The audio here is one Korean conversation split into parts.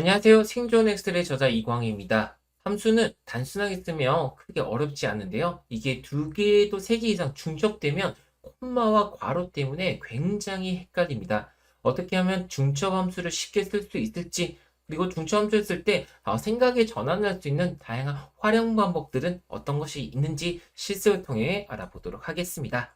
안녕하세요. 생존 엑셀의 저자 이광희입니다. 함수는 단순하게 쓰면 크게 어렵지 않은데요. 이게 두 개도 세 개 이상 중첩되면 콤마와 괄호 때문에 굉장히 헷갈립니다. 어떻게 하면 중첩 함수를 쉽게 쓸 수 있을지, 그리고 중첩 함수를 쓸 때 생각에 전환할 수 있는 다양한 활용 방법들은 어떤 것이 있는지 실습을 통해 알아보도록 하겠습니다.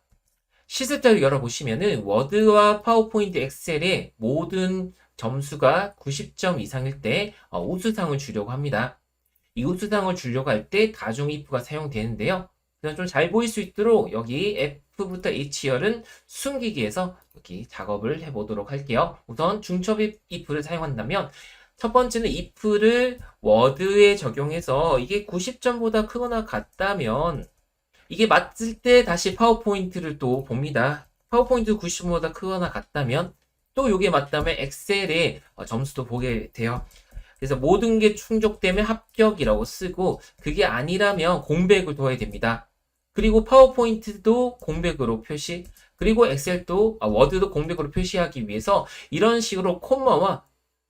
실습자를 열어보시면은 워드와 파워포인트 엑셀의 모든 점수가 90점 이상일 때 우수상을 주려고 합니다. 이 우수상을 주려고 할 때 가중 if가 사용되는데요. 그냥 좀 잘 보일 수 있도록 여기 F부터 H열은 숨기기 위해서 여기 작업을 해보도록 할게요. 우선 중첩 if를 사용한다면 첫 번째는 if를 워드에 적용해서 이게 90점보다 크거나 같다면 이게 맞을 때 다시 파워포인트를 또 봅니다. 파워포인트 90보다 크거나 같다면 또 이게 맞다면 엑셀의 점수도 보게 돼요. 그래서 모든 게 충족되면 합격이라고 쓰고 그게 아니라면 공백을 둬야 됩니다. 그리고 파워포인트도 공백으로 표시, 그리고 엑셀도 워드도 공백으로 표시하기 위해서 이런 식으로 콤마와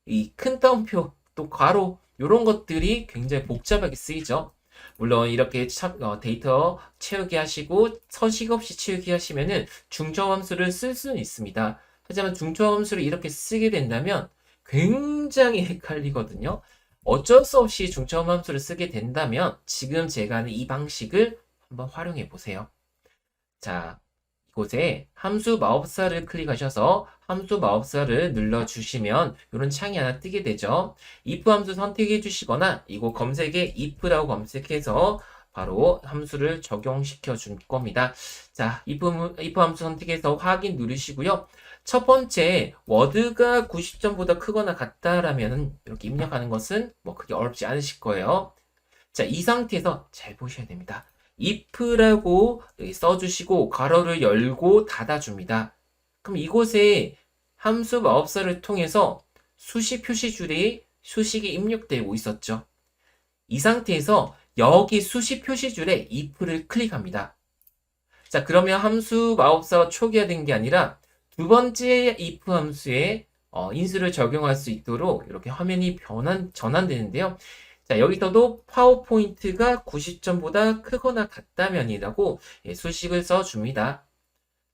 이 큰 따옴표 또 괄호 이런 것들이 굉장히 복잡하게 쓰이죠. 물론 이렇게 데이터 채우기 하시고 서식 없이 채우기 하시면은 중첩 함수를 쓸 수는 있습니다. 하지만 중첩 함수를 이렇게 쓰게 된다면 굉장히 헷갈리거든요. 어쩔 수 없이 중첩 함수를 쓰게 된다면 지금 제가 하는 이 방식을 한번 활용해 보세요. 자, 이곳에 함수 마법사를 클릭하셔서 함수 마법사를 눌러주시면 이런 창이 하나 뜨게 되죠. if 함수 선택해 주시거나 이곳 검색에 if라고 검색해서 바로 함수를 적용시켜 줄 겁니다. 자, if 함수 선택해서 확인 누르시고요. 첫 번째, 워드가 90점보다 크거나 같다라면 이렇게 입력하는 것은 뭐 그게 어렵지 않으실 거예요. 자, 이 상태에서 잘 보셔야 됩니다. if라고 써주시고 괄호를 열고 닫아줍니다. 그럼 이곳에 함수 마법사를 통해서 수식 표시줄이 수식이 입력되고 있었죠. 이 상태에서 여기 수식 표시줄에 if를 클릭합니다. 자, 그러면 함수 마법사가 초기화된 게 아니라 두 번째 if 함수에 인수를 적용할 수 있도록 이렇게 화면이 전환되는데요. 자, 여기서도 파워포인트가 90점보다 크거나 같다면이라고 수식을 써줍니다.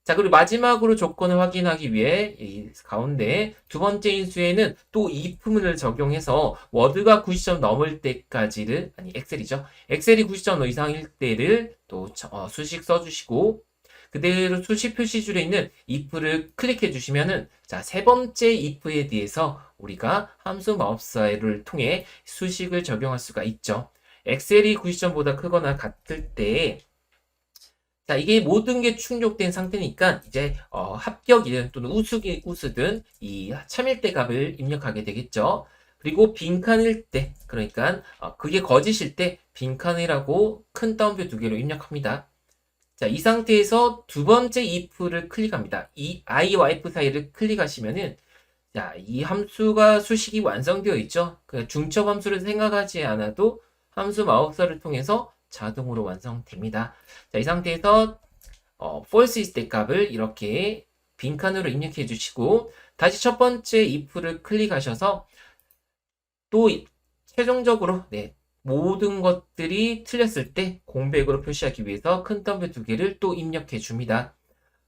자, 그리고 마지막으로 조건을 확인하기 위해 이 가운데 두 번째 인수에는 또 if문을 적용해서 워드가 90점 넘을 때까지를, 아니 엑셀이죠. 엑셀이 90점 이상일 때를 또 수식 써주시고 그대로 수식 표시줄에 있는 if를 클릭해 주시면은 자, 세 번째 if에 대해서 우리가 함수 마법사를 통해 수식을 적용할 수가 있죠. 엑셀이 90점보다 크거나 같을 때 자, 이게 모든 게 충족된 상태니까 이제 합격이든 또는 우수든 이 참일대 값을 입력하게 되겠죠. 그리고 빈칸일 때, 그러니까 그게 거짓일 때 빈칸이라고 큰 따옴표 두 개로 입력합니다. 자, 이 상태에서 두 번째 if를 클릭합니다. 이 i와 f 사이를 클릭하시면은 자, 이 함수가 수식이 완성되어 있죠. 그 중첩 함수를 생각하지 않아도 함수 마법사를 통해서 자동으로 완성됩니다. 자, 이 상태에서 false 때 값을 이렇게 빈칸으로 입력해 주시고 다시 첫 번째 if를 클릭하셔서 또 최종적으로 모든 것들이 틀렸을 때 공백으로 표시하기 위해서 큰 따옴표 두 개를 또 입력해 줍니다.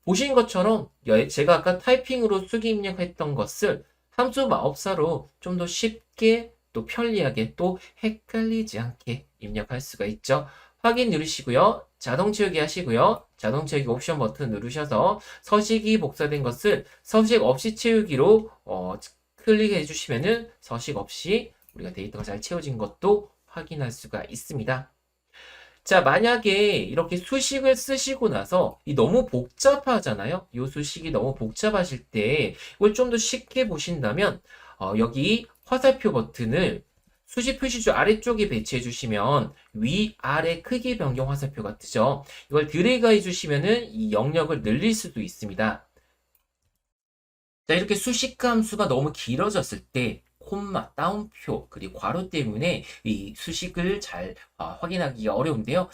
보신 것처럼 제가 아까 타이핑으로 수기 입력했던 것을 함수 마법사로 좀 더 쉽게 또 편리하게 또 헷갈리지 않게 입력할 수가 있죠. 확인 누르시고요. 자동 채우기 하시고요. 자동 채우기 옵션 버튼 누르셔서 서식이 복사된 것을 서식 없이 채우기로 클릭해 주시면은 서식 없이 우리가 데이터가 잘 채워진 것도 확인할 수가 있습니다. 자, 만약에 이렇게 수식을 쓰시고 나서 너무 복잡하잖아요. 이 수식이 너무 복잡하실 때 이걸 좀 더 쉽게 보신다면 여기 화살표 버튼을 수식 표시줄 아래쪽에 배치해 주시면 위, 아래 크기 변경 화살표가 뜨죠. 이걸 드래그 해 주시면은 이 영역을 늘릴 수도 있습니다. 자, 이렇게 수식 함수가 너무 길어졌을 때 콤마, 따옴표, 그리고 괄호 때문에 이 수식을 잘 확인하기가 어려운데요.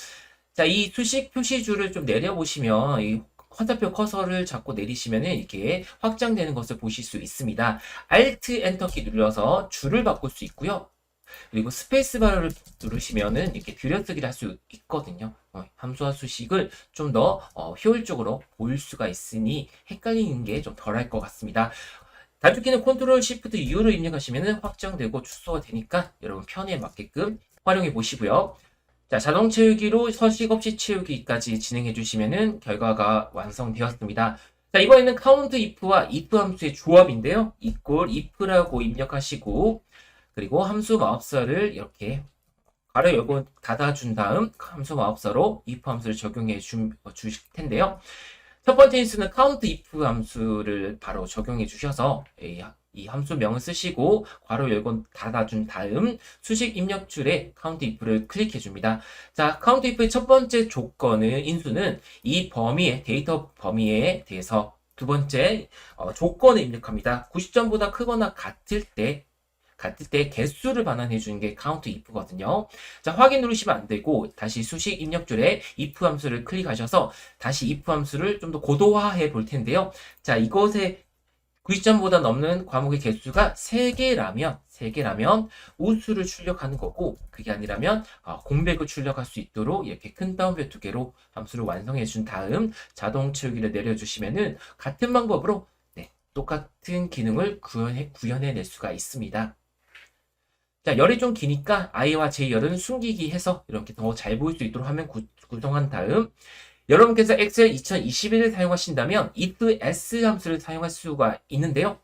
자, 이 수식 표시줄을 좀 내려보시면 이 화살표 커서를 잡고 내리시면은 이렇게 확장되는 것을 보실 수 있습니다. Alt 엔터키 눌러서 줄을 바꿀 수 있고요. 그리고 스페이스바를 누르시면은 이렇게 들여쓰기를 할 수 있거든요. 함수와 수식을 좀 더 효율적으로 볼 수가 있으니 헷갈리는 게 좀 덜할 것 같습니다. 단축키는 컨트롤 시프트 U를 입력하시면 확장되고 축소가 되니까 여러분 편에 맞게끔 활용해 보시고요. 자, 자동 채우기로 서식 없이 채우기까지 진행해 주시면은 결과가 완성되었습니다. 자, 이번에는 count if와 if 함수의 조합인데요. equal if라고 입력하시고 그리고 함수 마법사를 이렇게 가로 열고 닫아준 다음 함수 마법사로 if 함수를 적용해 주실 텐데요. 첫 번째 인수는 count if 함수를 바로 적용해 주셔서 이 함수명을 쓰시고 괄호 열고 닫아준 다음 수식 입력줄에 count if를 클릭해 줍니다. 자, count if의 첫 번째 조건은 인수는 이 범위에 데이터 범위에 대해서 두 번째 조건을 입력합니다. 90점보다 크거나 같을 때 개수를 반환해 주는 게 count if거든요. 자, 확인 누르시면 안 되고 다시 수식 입력줄에 if 함수를 클릭하셔서 다시 if 함수를 좀 더 고도화해 볼 텐데요. 자, 이것에 90점보다 넘는 과목의 개수가 3개라면 우수를 출력하는 거고 그게 아니라면 공백을 출력할 수 있도록 이렇게 큰 따옴표 2개로 함수를 완성해 준 다음 자동 채우기를 내려주시면은 같은 방법으로 똑같은 기능을 구현해낼 수가 있습니다. 자, 열이 좀 기니까 I와 J 열은 숨기기 해서 이렇게 더 잘 보일 수 있도록 화면 구성한 다음 여러분께서 엑셀 2021을 사용하신다면 ifs 함수를 사용할 수가 있는데요.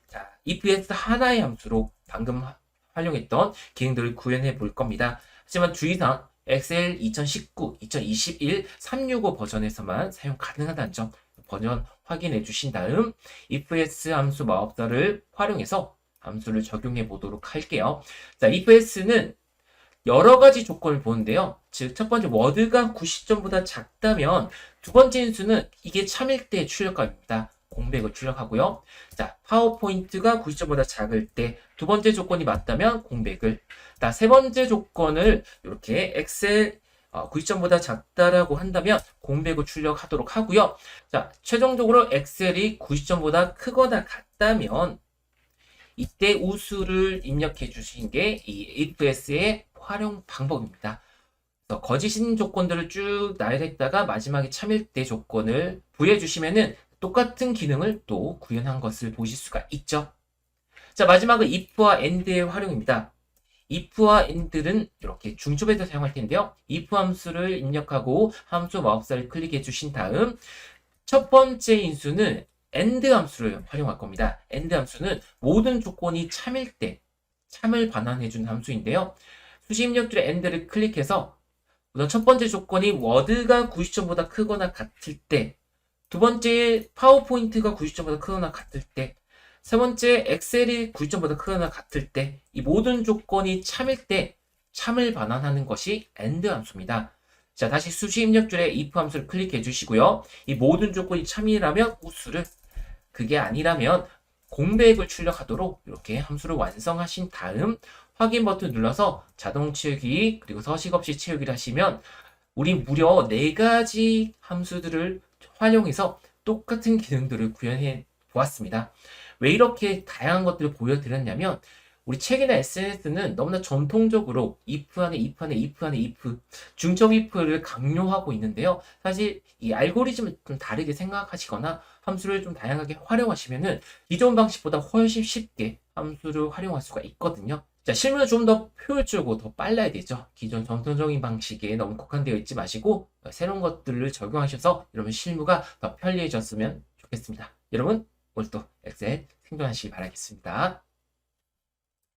자, ifs 하나의 함수로 방금 활용했던 기능들을 구현해 볼 겁니다. 하지만 주의사항 엑셀 2019, 2021, 365 버전에서만 사용 가능하다는 점 버전 확인해 주신 다음 ifs 함수 마법사를 활용해서 함수를 적용해 보도록 할게요. 자, ifs는 여러 가지 조건을 보는데요. 즉, 첫 번째 워드가 90점보다 작다면 두 번째 인수는 이게 참일 때 출력값입니다. 공백을 출력하고요. 자, 파워포인트가 90점보다 작을 때 두 번째 조건이 맞다면 공백을. 자, 세 번째 조건을 이렇게 엑셀 90점보다 작다라고 한다면 공백을 출력하도록 하고요. 자, 최종적으로 엑셀이 90점보다 크거나 같다면 이때 우수를 입력해 주신 게 이 ifs의 활용 방법입니다. 거짓인 조건들을 쭉 나열했다가 마지막에 참일 때 조건을 부여해 주시면은 똑같은 기능을 또 구현한 것을 보실 수가 있죠. 자, 마지막은 if와 and의 활용입니다. if와 and는 이렇게 중첩에서 사용할 텐데요. if 함수를 입력하고 함수 마법사를 클릭해 주신 다음 첫 번째 인수는 and 함수를 활용할 겁니다. and 함수는 모든 조건이 참일 때 참을 반환해 준 함수인데요. 수식 입력줄에 and를 클릭해서 우선 첫 번째 조건이 워드가 90점보다 크거나 같을 때, 두 번째 파워포인트가 90점보다 크거나 같을 때, 세 번째 엑셀이 90점보다 크거나 같을 때, 이 모든 조건이 참일 때 참을 반환하는 것이 and 함수입니다. 자, 다시 수식 입력줄에 if 함수를 클릭해 주시고요. 이 모든 조건이 참이라면 우수를, 그게 아니라면 공백을 출력하도록 이렇게 함수를 완성하신 다음 확인 버튼 눌러서 자동 채우기 그리고 서식 없이 채우기를 하시면 우리 무려 4가지 함수들을 활용해서 똑같은 기능들을 구현해 보았습니다. 왜 이렇게 다양한 것들을 보여드렸냐면 우리 책이나 SNS는 너무나 전통적으로 if 안에 if 안에 if 안에 if 중첩 if를 강요하고 있는데요. 사실 이 알고리즘을 좀 다르게 생각하시거나 함수를 좀 다양하게 활용하시면은 기존 방식보다 훨씬 쉽게 함수를 활용할 수가 있거든요. 자, 실무는 좀 더 효율적이고 더 빨라야 되죠. 기존 전통적인 방식에 너무 국한되어 있지 마시고 새로운 것들을 적용하셔서 여러분 실무가 더 편리해졌으면 좋겠습니다. 여러분 오늘도 엑셀 생존하시기 바라겠습니다.